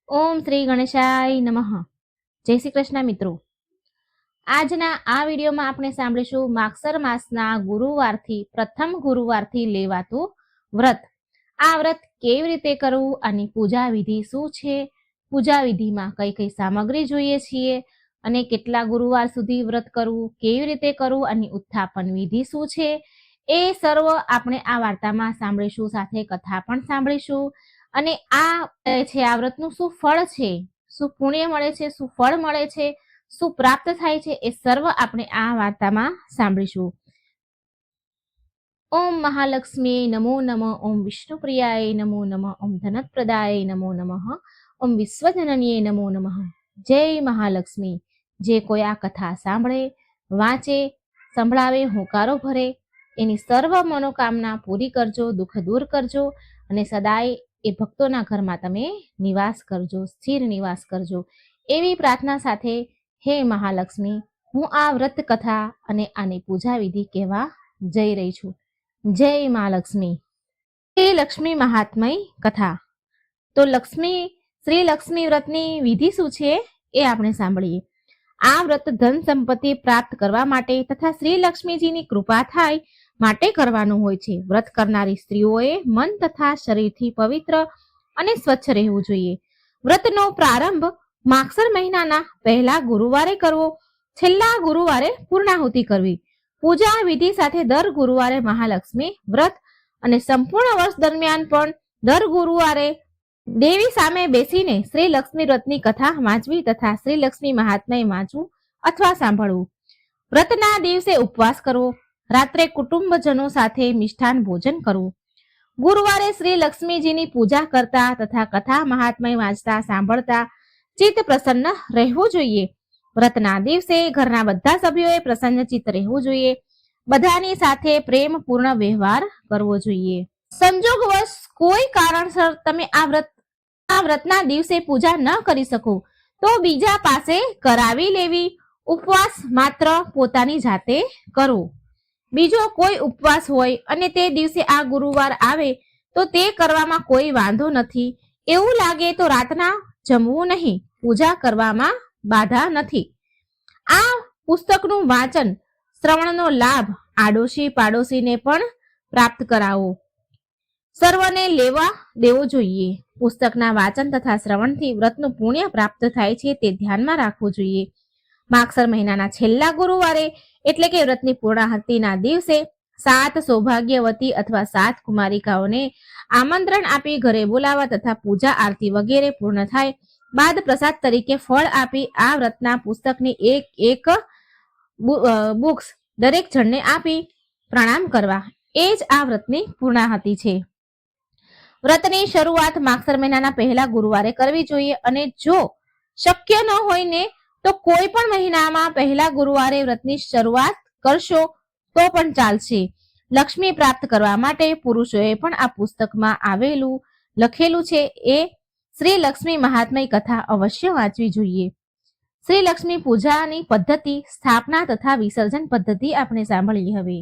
ઓમ શ્રી ગણેશાય નમઃ. જય શ્રી કૃષ્ણ મિત્રો. આજના આ વિડીયોમાં આપણે સાંભળીશું માગસર માસના ગુરુવારથી પ્રથમ ગુરુવારથી લેવાતું વ્રત. આ વ્રત કેવી રીતે કરવું, આની પૂજા વિધિ શું છે, પૂજા વિધિમાં કઈ કઈ સામગ્રી જોઈએ છીએ અને કેટલા ગુરુવાર સુધી વ્રત કરવું, કેવી રીતે કરવું, આની ઉત્થાપન વિધિ શું છે, એ સર્વ આપણે આ વાર્તામાં સાંભળીશું. સાથે કથા પણ સાંભળીશું. અને આ છે આ વ્રતનું શું ફળ છે, શું પુણ્ય મળે છે, શું ફળ મળે છે, શું પ્રાપ્ત થાય છે, એ સર્વ આપણે આ વાર્તામાં સાંભળીશું. ઓમ મહાલક્ષ્મી નમો નમઃ, ઓમ વિષ્ણુપ્રિયાય નમો નમઃ, ઓમ ધનપ્રદાય નમો નમઃ, ઓમ વિશ્વજનનીય નમો નમઃ. જય મહાલક્ષ્મી. જે કોઈ આ કથા સાંભળે, વાંચે, સંભળાવે, હોંકારો ભરે, એની સર્વ મનોકામના પૂરી કરજો, દુઃખ દૂર કરજો અને સદાય એ ભક્તોના ઘરમાં તમે નિવાસ કરજો, સ્થિર નિવાસ કરજો, એવી પ્રાર્થના સાથે હે મહાલક્ષ્મી, હું આ વ્રત કથા અને આની પૂજા વિધિ કહેવા જઈ રહી છું. જય મહાલક્ષ્મી. શ્રી લક્ષ્મી મહાત્મય કથા. તો શ્રી લક્ષ્મી વ્રતની વિધિ શું છે એ આપણે સાંભળીએ. આ વ્રત ધન સંપત્તિ પ્રાપ્ત કરવા માટે તથા શ્રી લક્ષ્મીજીની કૃપા થાય માટે કરવાનું હોય છે. વ્રત કરનારી સ્ત્રીઓએ મન તથા શરીરથી પવિત્ર અને સ્વચ્છ રહેવું જોઈએ. વ્રતનો પ્રારંભ માગસર મહિનાના પહેલા ગુરુવારે કરવો, છેલ્લા ગુરુવારે પૂર્ણાહુતિ કરવી. પૂજા વિધિ સાથે દર ગુરુવારે મહાલક્ષ્મી વ્રત અને સંપૂર્ણ વર્ષ દરમિયાન પણ દર ગુરુવારે દેવી સામે બેસીને શ્રી લક્ષ્મી વ્રતની કથા વાંચવી તથા શ્રી લક્ષ્મી મહાત્મ્ય વાંચવું અથવા સાંભળવું. વ્રતના દિવસે ઉપવાસ કરવો, રાત્રે કુટુંબજનો સાથે મિષ્ઠાન ભોજન કરવું. ગુરુવારે શ્રી લક્ષ્મીજીની પૂજા કરતા તથા કથા મહાત્મ્ય વાંચતા સાંભળતા ચિત્ત પ્રસન્ન રહેવું જોઈએ. વ્રતના દિવસે ઘરના બધા સભ્યોએ પ્રસન્ન ચિત્ત રહેવું જોઈએ. બધાની સાથે પ્રેમપૂર્ણ વ્યવહાર કરવો જોઈએ. સંજોગવશ કોઈ કારણસર તમે આ વ્રતના દિવસે પૂજા ન કરી શકો તો બીજા પાસે કરાવી લેવી. ઉપવાસ માત્ર પોતાની જાતે કરવો. બીજો કોઈ ઉપવાસ હોય અને તે દિવસે આ ગુરુવાર આવે તો તે કરવામાં કોઈ વાંધો નથી. એવું લાગે તો રાતના જમવું નહીં. પૂજા કરવામાં બાધા નથી. આ પુસ્તકનું વાંચન શ્રવણનો લાભ આડોશી પાડોશીને પણ પ્રાપ્ત કરાવો. સર્વને લેવા દેવો જોઈએ. પુસ્તકના વાંચન તથા શ્રવણથી વ્રતનું પુણ્ય પ્રાપ્ત થાય છે તે ધ્યાનમાં રાખવું જોઈએ. માગસર મહિનાના છેલ્લા ગુરુવારે એટલે કે વ્રતની પૂર્ણાહુતિના દિવસે 7 સૌભાગ્યવતી અથવા 7 કુમારિકાઓને આમંત્રણ આપી ઘરે બોલાવવા તથા પૂજા આરતી વગેરે પૂર્ણ થાય બાદ પ્રસાદ તરીકે ફળ આપી આ વ્રતના પુસ્તકની એક બુક્સ દરેક જણને આપી પ્રણામ કરવા. એ જ આ વ્રતની પૂર્ણાહુતિ છે. વ્રતની શરૂઆત માગસર મહિનાના પહેલા ગુરુવારે કરવી જોઈએ અને જો શક્ય ન હોય ને તો કોઈ પણ મહિનામાં પહેલા ગુરુવારે વ્રતની શરૂઆત કરશો તો પણ ચાલશે. લક્ષ્મી પ્રાપ્ત કરવા માટે પુરુષોએ પણ આ પુસ્તકમાં લખેલું છે એ શ્રી લક્ષ્મી મહાત્મ્ય કથા અવશ્ય વાંચવી જોઈએ. શ્રી લક્ષ્મી પૂજાની પદ્ધતિ, સ્થાપના તથા વિસર્જન પદ્ધતિ આપણે સાંભળીએ. હવે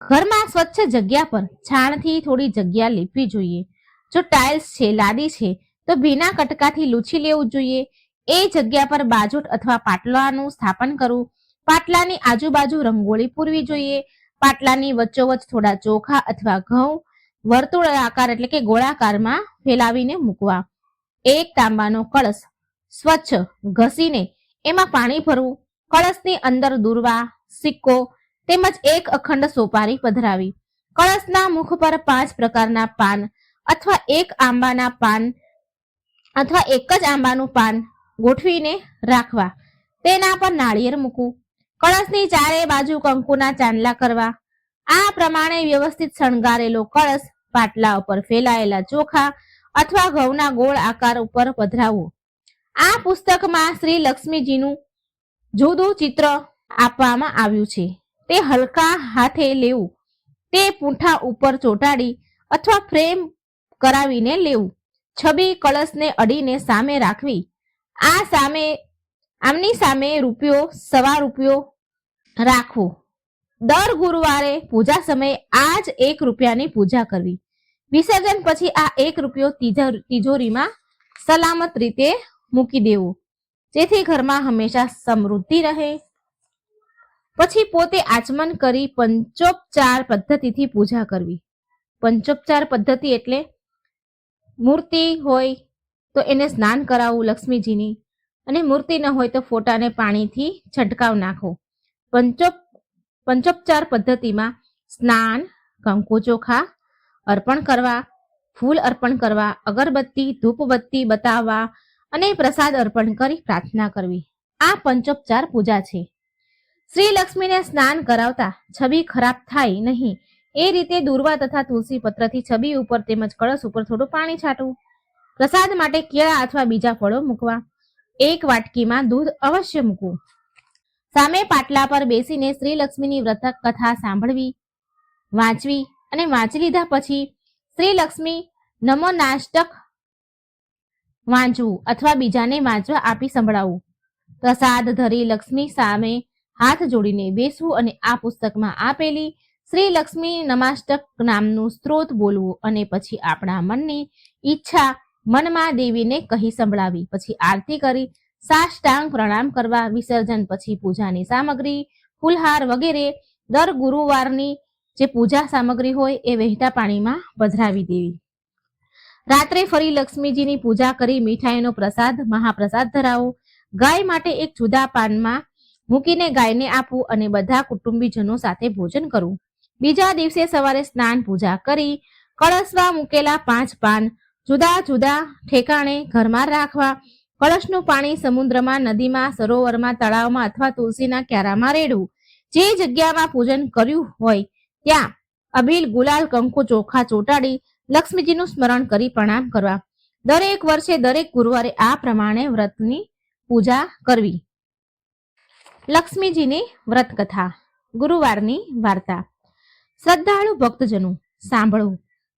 ઘરમાં સ્વચ્છ જગ્યા પર છાણથી થોડી જગ્યા લીપવી જોઈએ. જો ટાઇલ્સ છે, લાદી છે તો ભીના કટકાથી લૂછી લેવું જોઈએ. એ જગ્યા પર બાજોટ અથવા પાટલાનું સ્થાપન કરવું. પાટલાની આજુબાજુ રંગોળી પૂરવી જોઈએ. પાટલાની વચ્ચોવચ્ચ થોડા ચોખા અથવા ઘઉં વર્તુળાકાર એટલે કે ગોળાકારમાં ફેલાવીને મૂકવા. એક તાંબાનો કળશ સ્વચ્છ ઘસીને એમાં પાણી ભરવું. કળશની અંદર દુર્વા, સિક્કો તેમજ એક અખંડ સોપારી પધરાવી. કળશના મુખ પર 5 પ્રકારના પાન અથવા એક જ આંબાનું પાન ગોઠવીને રાખવા. તેના પર નાળિયેર મૂકવું. કળશની ચારે બાજુ કંકુના ચાંદલા કરવા. આ પ્રમાણે વ્યવસ્થિત શણગારેલો કળશ પાટલા ઉપર ફેલાયેલા ચોખા અથવા ઘઉંના ગોળ આકાર ઉપર પધરાવવો. આ પુસ્તકમાં શ્રી લક્ષ્મીજીનું જુદું ચિત્ર આપવામાં આવ્યું છે. તે હલકા હાથે લેવું. તે પૂંઠા ઉપર ચોંટાડી અથવા ફ્રેમ કરાવીને લેવું. છબી કળશને અડીને સામે રાખવી. આમની સામે ₹1 રાખવો. દર ગુરુવારે પૂજા સમયે આ જ ₹1ની પૂજા કરવી. વિસર્જન પછી આ ₹1 તિજોરીમાં સલામત રીતે મૂકી દેવું, જેથી ઘરમાં હંમેશા સમૃદ્ધિ રહે. પછી પોતે આચમન કરી પંચોપચાર પદ્ધતિથી પૂજા કરવી. પંચોપચાર પદ્ધતિ એટલે મૂર્તિ હોય તો એને સ્નાન કરાવવું લક્ષ્મીજીની, અને મૂર્તિ ન હોય તો ફોટાને પાણીથી છંટકાવ નાખવો. પંચોપચાર પદ્ધતિમાં સ્નાન, કંકુ ચોખા અર્પણ કરવા, ફૂલ અર્પણ કરવા, અગરબત્તી ધૂપબત્તી બતાવવા અને પ્રસાદ અર્પણ કરી પ્રાર્થના કરવી. આ પંચોપચાર પૂજા છે. શ્રી લક્ષ્મીને સ્નાન કરાવતા છબી ખરાબ થાય નહીં એ રીતે દુર્વા તથા તુલસી પત્રથી છબી ઉપર તેમજ કળશ ઉપર થોડું પાણી છાંટવું. પ્રસાદ માટે કેળા અથવા બીજા ફળો મૂકવા. એક વાટકીમાં દૂધ અવશ્ય મૂકવું. સામે પાટલા પર બેસીને શ્રી લક્ષ્મીની વ્રત કથા સાંભળવી, વાંચવી અને વાંચી લીધા પછી શ્રી લક્ષ્મી નમોનાષ્ટક વાંચવું અથવા બીજાને વાંચવા આપી સંભળાવવું. પ્રસાદ ધરી લક્ષ્મી સામે હાથ જોડીને બેસવું અને આ પુસ્તકમાં આપેલી શ્રી લક્ષ્મી નમાષ્ટક નામનું સ્ત્રોત બોલવું અને પછી આપણા મનની ઈચ્છા મનમાં દેવીને કહી સંભળાવી. પછી આરતી કરી સાષ્ટાંગ પ્રણામ કરવા. વિસર્જન પછી પૂજાની સામગ્રી, ફૂલહાર વગેરે દર ગુરુવારની જે પૂજા સામગ્રી હોય એ વહેતા પાણીમાં પધરાવી દેવી. રાત્રે ફરી લક્ષ્મીજીની પૂજા કરી મીઠાઈનો પ્રસાદ, મહાપ્રસાદ ધરાવો. ગાય માટે એક જુદા પાનમાં મૂકીને ગાયને આપવું અને બધા કુટુંબીજનો સાથે ભોજન કરવું. બીજા દિવસે સવારે સ્નાન પૂજા કરી કળશમાં મૂકેલા 5 પાન જુદા જુદા ઠેકાણે ઘરમાં રાખવા. કળશનું પાણી સમુદ્રમાં, નદીમાં, સરોવરમાં, તળાવમાં અથવા તુલસીના ક્યારામાં રેડવું. જે જગ્યામાં પૂજન કર્યું હોય ત્યાં અબીલ, ગુલાલ, કંકુ ચોખા ચોંટાડી લક્ષ્મીજીનું સ્મરણ કરી પ્રણામ કરવા. દરેક વર્ષે દરેક ગુરુવારે આ પ્રમાણે વ્રતની પૂજા કરવી. લક્ષ્મીજીની વ્રત કથા. ગુરુવારની વાર્તા. શ્રદ્ધાળુ ભક્તજનો સાંભળો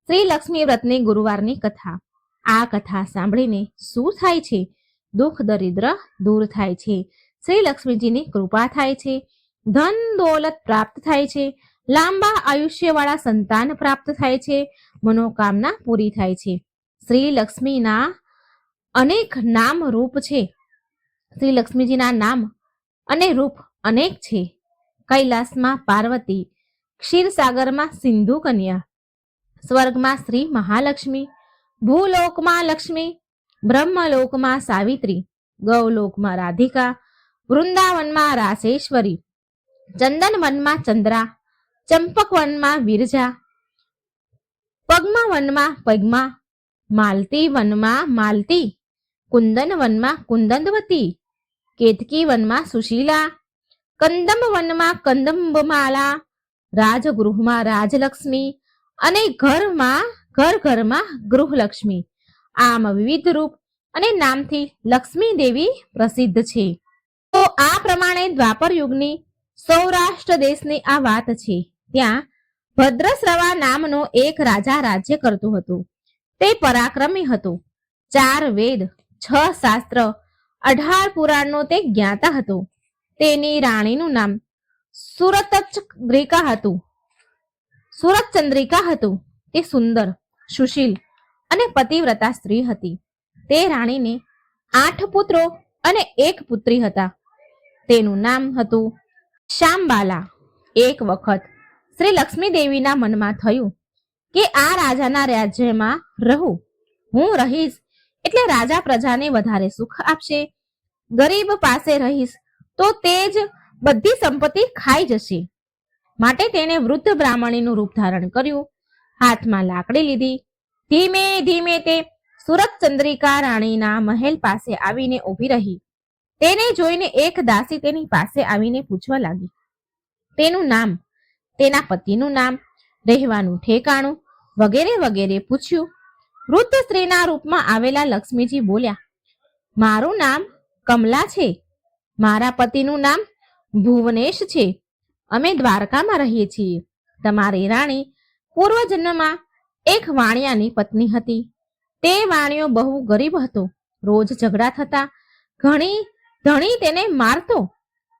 શ્રી લક્ષ્મી વ્રતની ગુરુવારની કથા. આ કથા સાંભળીને શું થાય છે? દુઃખ દરિદ્ર દૂર થાય છે, શ્રી લક્ષ્મીજીની કૃપા થાય છે, ધન દોલત પ્રાપ્ત થાય છે, લાંબા આયુષ્યવાળા સંતાન પ્રાપ્ત થાય છે, મનોકામના પૂરી થાય છે. શ્રી લક્ષ્મીના અનેક નામ રૂપ છે. શ્રી લક્ષ્મીજીના નામ અને રૂપ અનેક છે. કૈલાસમાં પાર્વતી, ક્ષીરસાગરમાં સિંધુ કન્યા, સ્વર્ગમાં શ્રી મહાલક્ષ્મી, ભૂલોકમાં લક્ષ્મી, બ્રહ્મલોકમાં સાવિત્રી, ગૌલોકમાં રાધિકા, વૃંદાવનમાં રાસેશ્વરી, ચંદનવનમાં ચંદ્રા, ચંપકવનમાં વિરજા, પદ્મવનમાં પદ્મા, માલતી વનમાં માલતી, કુંદનવનમાં કુંદનવતી, કેતકી વનમાં સુશીલા, કંદમવનમાં કંદમમાલા, રાજગૃહમાં રાજલક્ષ્મી અને ઘરમાં ગૃહલક્ષ્મી. આમ વિવિધ રૂપ અને નામથી લક્ષ્મી દેવી પ્રસિદ્ધ છે. તો આ પ્રમાણે દ્વાપર યુગની સૌરાષ્ટ્ર દેશની આ વાત છે. ત્યાં ભદ્રશ્રવા નામનો એક રાજા રાજ્ય કરતો હતો. તે પરાક્રમી હતો. 4 વેદ, 6 શાસ્ત્ર, 18 પુરાણનો તે જ્ઞાતા હતો. તેની રાણીનું નામ સુરતચંદ્રિકા હતું. તે સુંદર, સુશીલ અને પતિવ્રતા સ્ત્રી હતી. તે રાણીને 8 પુત્રો અને 1 પુત્રી હતા. તેનું નામ હતું શામબાલા. એક વખત શ્રી લક્ષ્મી દેવીના મનમાં થયું કે આ રાજાના રાજ્યમાં રહું. હું રહીશ એટલે રાજા પ્રજાને વધારે સુખ આપશે. ગરીબ પાસે રહીશ તો તે જ બધી સંપત્તિ ખાઈ જશે. માટે તેણે વૃદ્ધ બ્રાહ્મણીનું રૂપ ધારણ કર્યું. હાથમાં લાકડી લીધી. ધીમે ધીમે તે સુરતચંદ્રિકા રાણીના મહેલ પાસે આવીને ઊભી રહી. તેને જોઈને એક દાસી તેની પાસે આવીને પૂછવા લાગી. તેનું નામ, તેના પતિનું નામ, રહેવાનું ઠેકાણું વગેરે વગેરે પૂછ્યું. વૃદ્ધ સ્ત્રીના રૂપમાં આવેલા લક્ષ્મીજી બોલ્યા, મારું નામ કમલા છે. મારા પતિનું નામ ભુવનેશ છે. અમે દ્વારકામાં રહીએ છીએ. તમારી રાણી પૂર્વજન્મમાં એક વાણિયાની પત્ની હતી. તે વાણિયો બહુ ગરીબ હતો. રોજ ઝઘડા થતા. ધણી તેને મારતો.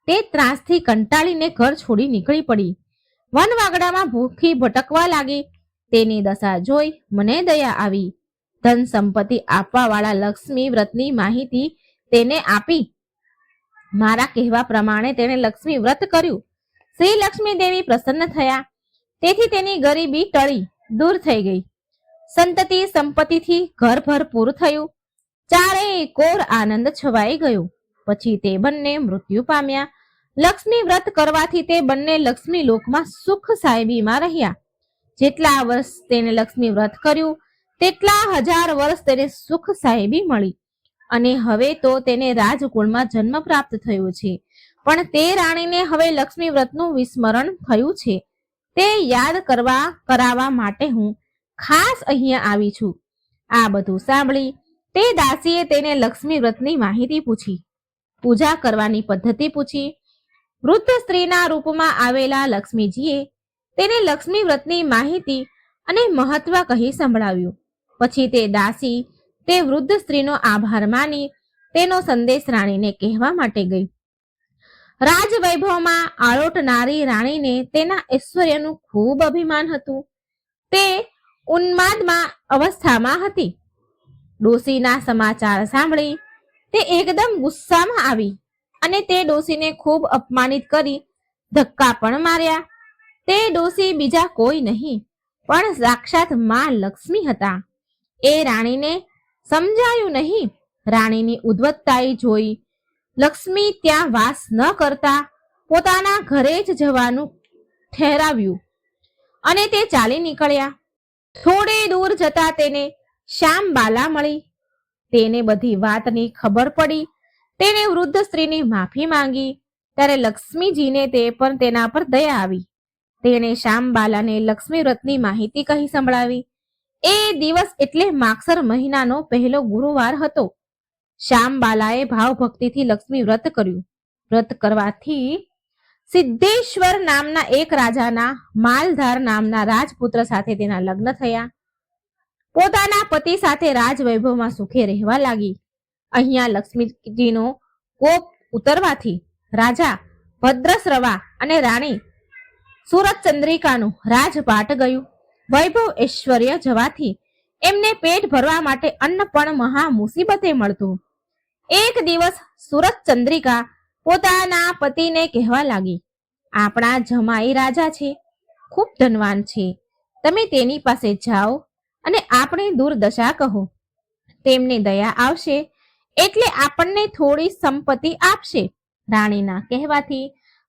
તે ત્રાસથી કંટાળીને ઘર છોડી નીકળી પડી. વનવાગડામાં ભૂખી ભટકવા લાગી. તેની દશા જોઈ મને દયા આવી. ધન સંપત્તિ આપવા વાળા લક્ષ્મી વ્રતની માહિતી તેને આપી. મારા કહેવા પ્રમાણે તેણે લક્ષ્મી વ્રત કર્યું. શ્રી લક્ષ્મી દેવી પ્રસન્ન થયા. તેથી તેની ગરીબી ટળી દૂર થઈ ગઈ. સંતતિ સંપત્તિથી ઘર ભરપૂર થયું. ચારેય કોર આનંદ છવાઈ ગયો. પછી તે બંને મૃત્યુ પામ્યા. લક્ષ્મી વ્રત કરવાથી તે બંને લક્ષ્મી લોકમાં સુખ સાહેબીમાં રહ્યા. જેટલા વર્ષ તેને લક્ષ્મી વ્રત કર્યું તેટલા 1000 વર્ષ તેને સુખ સાહેબી મળી. અને હવે તો તેને રાજકુળમાં જન્મ પ્રાપ્ત થયો છે. પણ તે રાણીને હવે લક્ષ્મી વ્રતનું વિસ્મરણ થયું છે. તે યાદ કરાવવા માટે હું ખાસ અહીંયા આવી છું. આ બધું સાંભળી તે દાસીએ તેને લક્ષ્મી વ્રતની માહિતી પૂછી, પૂજા કરવાની પદ્ધતિ પૂછી. વૃદ્ધ સ્ત્રીના રૂપમાં આવેલા લક્ષ્મીજીએ તેને લક્ષ્મી વ્રતની માહિતી અને મહત્વ કહી સંભળાવ્યું. પછી તે દાસી તે વૃદ્ધ સ્ત્રીનો આભાર માની તેનો સંદેશ રાણીને કહેવા માટે ગઈ. રાજવૈભવમાં આળોટનારી રાણીને તેના ઐશ્વર્યનું ખૂબ અભિમાન હતું. તે ઉન્માદમાં અવસ્થામાં હતી. ડોશીના સમાચાર સાંભળી તે એકદમ ગુસ્સામાં આવી અને તે ડોશીને ખૂબ અપમાનિત કરી ધક્કા પણ માર્યા. તે ડોશી બીજા કોઈ નહીં પણ સાક્ષાત માં લક્ષ્મી હતા. એ રાણીને સમજાયું નહીં. રાણીની ઉદ્ધતતાઈ જોઈ લક્ષ્મી ત્યાં વાસ ન કરતા પોતાના ઘરે જ જવાનું ઠેરાવ્યું અને તે ચાલી નીકળ્યા. થોડે દૂર જતા તેને શ્યામબાલા મળી. તેને બધી વાતની ખબર પડી. તેને વૃદ્ધ સ્ત્રીની માફી માંગી. ત્યારે લક્ષ્મીજીને તે પણ તેના પર દયા આવી. તેણે શ્યામબાલાને લક્ષ્મી વ્રતની માહિતી કહી સંભળાવી. એ દિવસ એટલે માગસર મહિનાનો પહેલો ગુરુવાર હતો. શ્યામબાલાએ ભાવભક્તિથી લક્ષ્મી વ્રત કર્યું. વ્રત કરવાથી સિદ્ધેશ્વર નામના એક રાજાના માલધાર નામના રાજપુત્ર સાથે તેના લગ્ન થયા. પોતાના પતિ સાથે રાજવૈભવમાં સુખે રહેવા લાગી. અહીંયા લક્ષ્મીજીનો કોપ ઉતરવાથી રાજા ભદ્રશ્રવા અને રાણી સુરતચંદ્રિકાનું રાજપાટ ગયું. વૈભવ ઐશ્વર્ય જવાથી એમને પેટ ભરવા માટે અન્ન પણ મહા મુસીબતે મળતું. એક દિવસ સુરતચંદ્રિકા પોતાના પતિને કહેવા લાગી, આપણા જમાઈ રાજા છે, ખૂબ ધનવાન છે. તમે તેની પાસે જાઓ અને આપણી દુર્દશા કહો. તેમને દયા આવશે એટલે આપણને થોડી સંપત્તિ આપશે. રાણીના કહેવાથી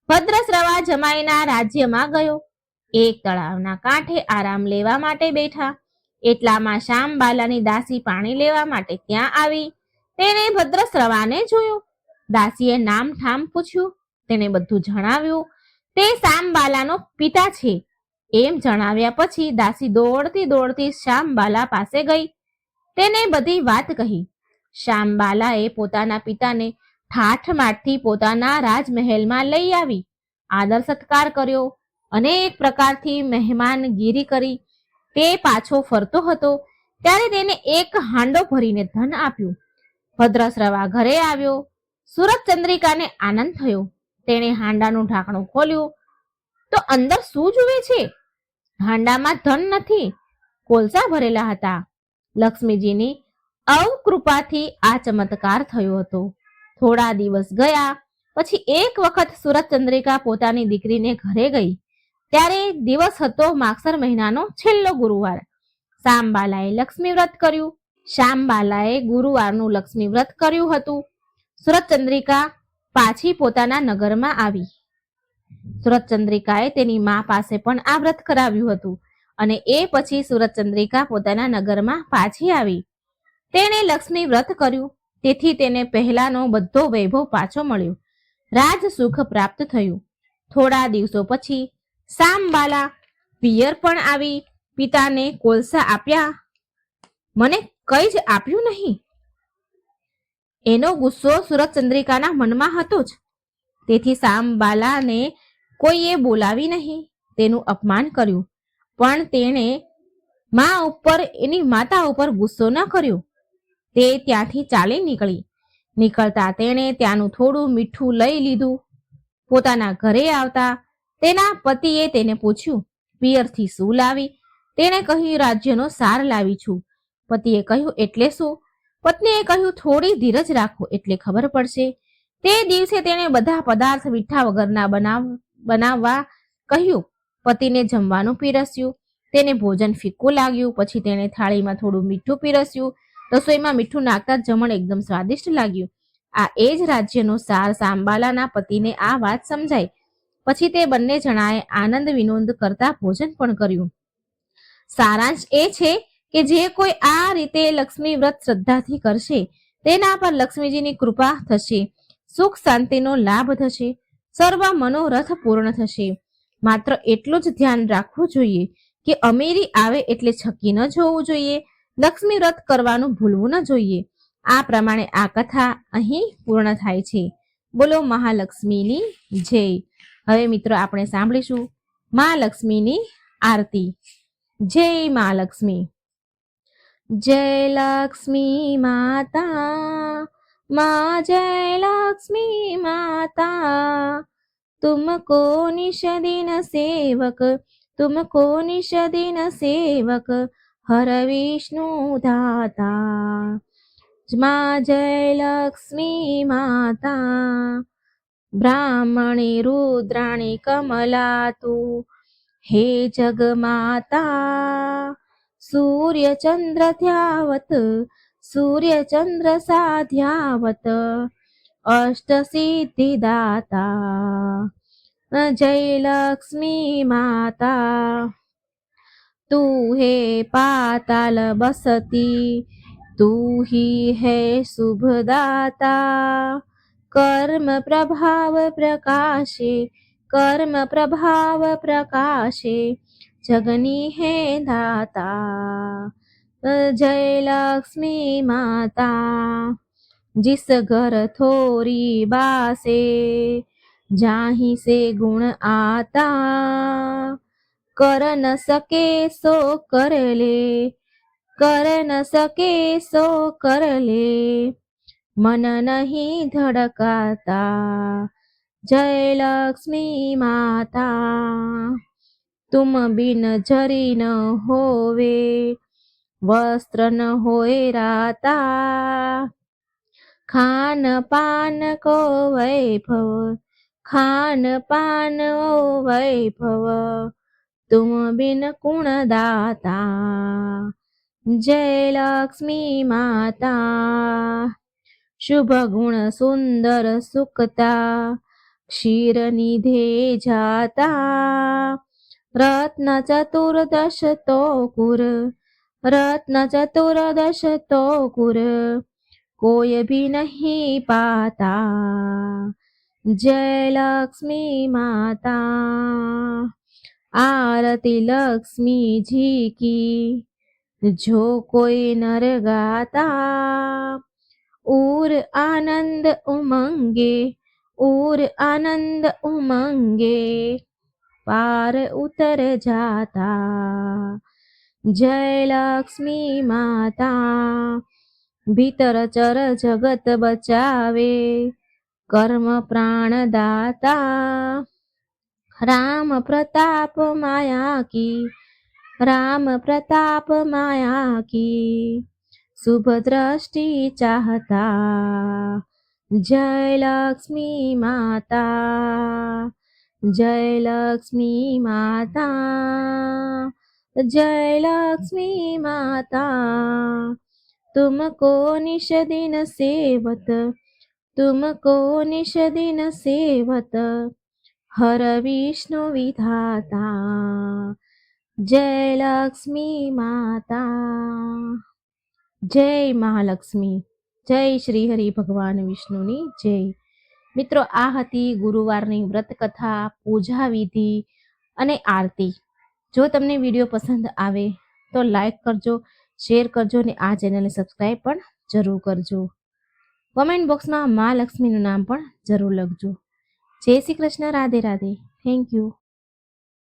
ભદ્રશ્રવા જમાઈના રાજ્યમાં ગયો. એક તળાવના કાંઠે આરામ લેવા માટે બેઠા. એટલામાં શ્યામબાલાની દાસી પાણી લેવા માટે ત્યાં આવી. તેને ભદ્રશ્રવાને જોયો. દાસીએ નામ ઠામ પૂછ્યું. તેને બધું જણાવ્યું. તે શ્યામબાલાનો પિતા છે એમ જણાવ્યા પછી દાસી દોડતી દોડતી શ્યામબાલા પાસે ગઈ. તેને બધી વાત કહી. શ્યામબાલાએ પોતાના પિતાને ઠાઠમાઠથી પોતાના રાજમહેલમાં લઈ આવી. આદર સત્કાર કર્યો. અનેક પ્રકારથી મહેમાનગીરી કરી. તે પાછો ફરતો હતો ત્યારે તેને એક હાંડો ભરીને ધન આપ્યું. ભદ્રશ્રવા ઘરે આવ્યો. સુરતચંદ્રિકાને આનંદ થયો. તેણે હાંડાનું ઢાંકણું ખોલ્યું તો અંદર શું જુએ છે? હાંડામાં ધન નથી, કોલસા ભરેલા હતા. લક્ષ્મીજીની અવકૃપાથી આ ચમત્કાર થયો હતો. થોડા દિવસ ગયા પછી એક વખત સુરતચંદ્રિકા પોતાની દીકરીને ઘરે ગઈ. ત્યારે દિવસ હતો માગસર મહિનાનો છેલ્લો ગુરુવાર. શ્યામબાલાએ લક્ષ્મી વ્રત કર્યું. શ્યામબાલાએ ગુરુવારનું લક્ષ્મી વ્રત કર્યું હતું. સુરતચંદ્રિકા પાછી પોતાના નગરમાં આવી. સુરતચંદ્રિકાએ તેની મા પાસે પણ આ વ્રત કરાવ્યું હતું અને એ પછી સુરતચંદ્રિકા પોતાના નગરમાં પાછી આવી. તેણે લક્ષ્મી વ્રત કર્યું. તેથી તેને પહેલાનો બધો વૈભવ પાછો મળ્યો. રાજ સુખ પ્રાપ્ત થયું. થોડા દિવસો પછી શ્યામબાલા પિયર પણ આવી. પિતાને કોલસા આપ્યા, મને કઈ જ આપ્યું નહીં. એનો ગુસ્સો સુરતચંદ્રિકાના મનમાં હતો જ. તેથી શ્યામબાલાને કોઈએ બોલાવી નહીં. તેનું અપમાન કર્યું. પણ તેણે મા ઉપર, એની માતા ઉપર ગુસ્સો ન કર્યો. તે ત્યાંથી ચાલી નીકળી. નીકળતા તેણે ત્યાંનું થોડું મીઠું લઈ લીધું. પોતાના ઘરે આવતા તેના પતિએ તેને પૂછ્યું, પિયરથી શું લાવી? તેણે કહ્યું, રાજ્યનો સાર લાવી છું. પતિએ કહ્યું, એટલે શું? પત્નીએ કહ્યું, થોડી ધીરજ રાખો એટલે ખબર પડશે. તે દિવસે તેણે બધા પદાર્થ મીઠા વગરના બનાવવા કહ્યું. પતિને જમવાનું પીરસ્યું. તેને ભોજન ફીકું લાગ્યું. પછી તેણે થાળીમાં થોડું મીઠું પીરસ્યું. રસોઈમાં મીઠું નાખતા જ જમણ એકદમ સ્વાદિષ્ટ લાગ્યું. આ એ જ રાજ્યનો સાર સાંબાલાના પતિને આ વાત સમજાઈ. પછી તે બંને જણાએ આનંદ વિનોદ કરતા ભોજન પણ કર્યું. સારાંશ એ છે કે જે કોઈ આ રીતે લક્ષ્મી વ્રત શ્રદ્ધાથી કરશે તેના પર લક્ષ્મીજીની કૃપા થશે, સુખ શાંતિનો લાભ થશે, સર્વ મનોરથ પૂર્ણ થશે. માત્ર એટલું જ ધ્યાન રાખવું જોઈએ કે અમીરી આવે એટલે છકી ન જોવું જોઈએ, લક્ષ્મી વ્રત કરવાનું ભૂલવું ન જોઈએ. આ પ્રમાણે આ કથા અહીં પૂર્ણ થાય છે. બોલો મહાલક્ષ્મીની જય. હવે મિત્રો આપણે સાંભળીશું મહાલક્ષ્મીની આરતી. જય મહાલક્ષ્મી. જય લક્ષ્મી માતા, माँ जय लक्ष्मी माता, तुमको निश दिन सेवक, तुमको निश दिन सेवक, हर विष्णु दाता। माँ जय लक्ष्मी माता, ब्राह्मणी रुद्राणी कमला तू, हे जग माता, सूर्य चंद्र ध्यावत, सूर्य चंद्र साध्यावत, अष्ट सिद्धिदाता। जय लक्ष्मी माता, तू है पाताल बसती, तू ही है शुभदाता, कर्म प्रभाव प्रकाशे, कर्म प्रभाव प्रकाशे, जगनी है दाता। जय लक्ष्मी माता, जिस घर थोरी बासे, जाही से गुण आता, कर न सके सो कर ले, कर न सके सो कर ले, मन नहीं धड़काता। जय लक्ष्मी माता, तुम बिन जरी न होवे, वस्त्र न होए राता, खान पान को वैभव, खान पान ओ वैभव, तुम बिन कुण दाता। जय लक्ष्मी माता, शुभ गुण सुंदर सुखता, क्षीर निधे जाता, रत्न चतुर्दश तो कुर, रत्न चतुर्दश तो कुर, कोई भी नहीं पाता। जय लक्ष्मी माता, आरती लक्ष्मी जी की, जो कोई नर गाता, उर आनंद उमंगे, उर आनंद उमंगे, पार उतर जाता। जय लक्ष्मी माता, भीतर चर जगत बचावे, कर्म प्राण दाता, राम प्रताप माया की, राम प्रताप माया की, शुभ दृष्टि चाहता। जय लक्ष्मी माता, जय लक्ष्मी माता, जय लक्ष्मी माता, तुमको निश दिन सेवत, तुमको निश दिन सेवत, हर विष्णु विधाता। जय लक्ष्मी माता, जय महालक्ष्मी, जय श्री हरि भगवान विष्णुनी जय। મિત્રો આ હતી ગુરુવારની વ્રત કથા, પૂજા વિધિ અને આરતી. જો તમને વિડીયો પસંદ આવે તો લાઈક કરજો, શેર કરજો અને આ ચેનલને સબસ્ક્રાઈબ પણ જરૂર કરજો. કોમેન્ટ બોક્સમાં મા લક્ષ્મીનું નામ પણ જરૂર લખજો. જય શ્રી કૃષ્ણ. રાધે રાધે. Thank you.